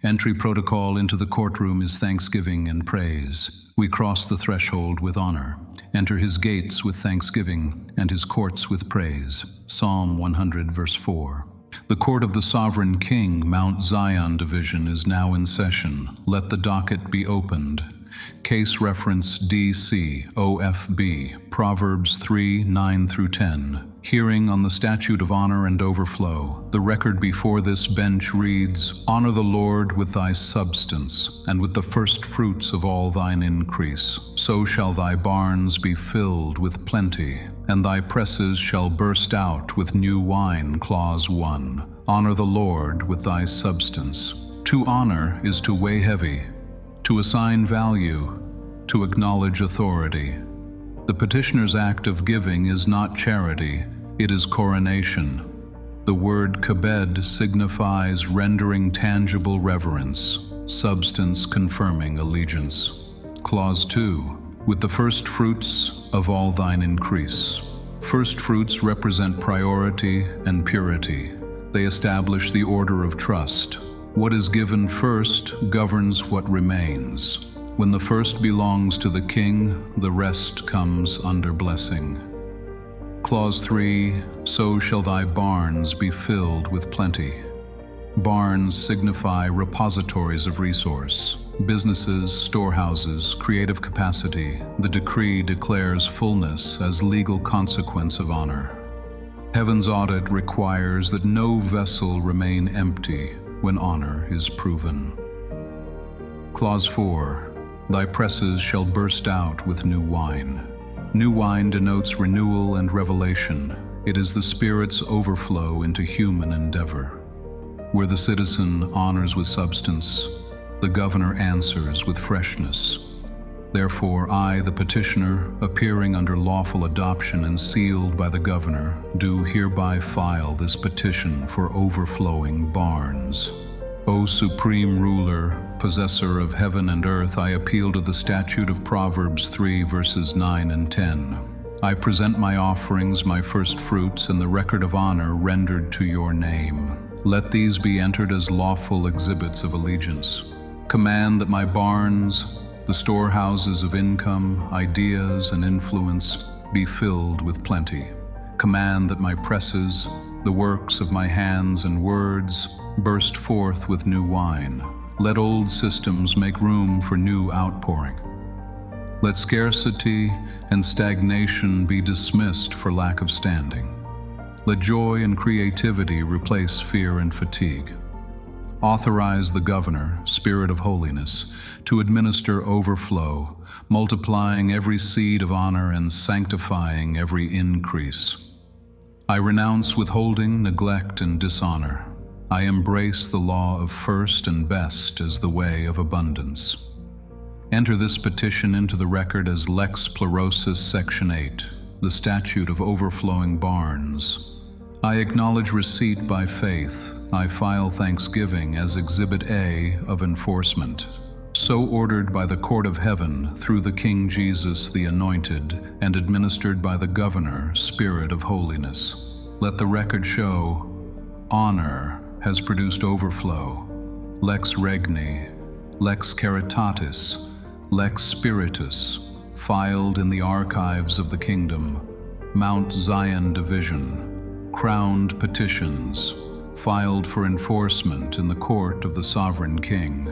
Entry protocol into the courtroom is thanksgiving and praise. We cross the threshold with honor, enter his gates with thanksgiving, and his courts with praise. Psalm 100, verse 4. The court of the sovereign king, Mount Zion division, is now in session. Let the docket be opened. Case reference DC OFB, Proverbs 3, 9 through 10. Hearing on the Statute of Honor and Overflow. The record before this bench reads, Honor the Lord with thy substance, and with the firstfruits of all thine increase. So shall thy barns be filled with plenty, and thy presses shall burst out with new wine. Clause 1. Honor the Lord with thy substance. To honor is to weigh heavy, to assign value, to acknowledge authority. The petitioner's act of giving is not charity, it is coronation. The word kabed signifies rendering tangible reverence, substance confirming allegiance. Clause 2. With the firstfruits of all thine increase. Firstfruits represent priority and purity. They establish the order of trust. What is given first governs what remains. When the first belongs to the king, the rest comes under blessing. Clause 3. So shall thy barns be filled with plenty. Barns signify repositories of resource. Businesses, storehouses, creative capacity. The decree declares fullness as legal consequence of honor. Heaven's audit requires that no vessel remain empty when honor is proven. Clause 4. Thy presses shall burst out with new wine. New wine denotes renewal and revelation. It is the Spirit's overflow into human endeavor. Where the citizen honors with substance, the governor answers with freshness. Therefore, I, the petitioner, appearing under lawful adoption and sealed by the governor, do hereby file this petition for overflowing barns. O supreme ruler, possessor of heaven and earth, I appeal to the statute of Proverbs 3, verses 9 and 10. I present my offerings, my firstfruits, and the record of honor rendered to your name. Let these be entered as lawful exhibits of allegiance. Command that my barns, the storehouses of income, ideas, and influence, be filled with plenty. Command that my presses, the works of my hands and words, burst forth with new wine. Let old systems make room for new outpouring. Let scarcity and stagnation be dismissed for lack of standing. Let joy and creativity replace fear and fatigue. Authorize the governor, Spirit of holiness, to administer overflow, multiplying every seed of honor and sanctifying every increase. I renounce withholding, neglect, and dishonor. I embrace the law of first and best as the way of abundance. Enter this petition into the record as Lex Pleurosis Section 8, the Statute of Overflowing Barns. I acknowledge receipt by faith. I file thanksgiving as Exhibit A of enforcement. So ordered by the court of heaven through the King Jesus the Anointed and administered by the governor, Spirit of holiness. Let the record show honor has produced overflow. Lex regni, lex caritatis, lex spiritus, filed in the archives of the kingdom. Mount Zion division, crowned petitions, filed for enforcement in the court of the sovereign king.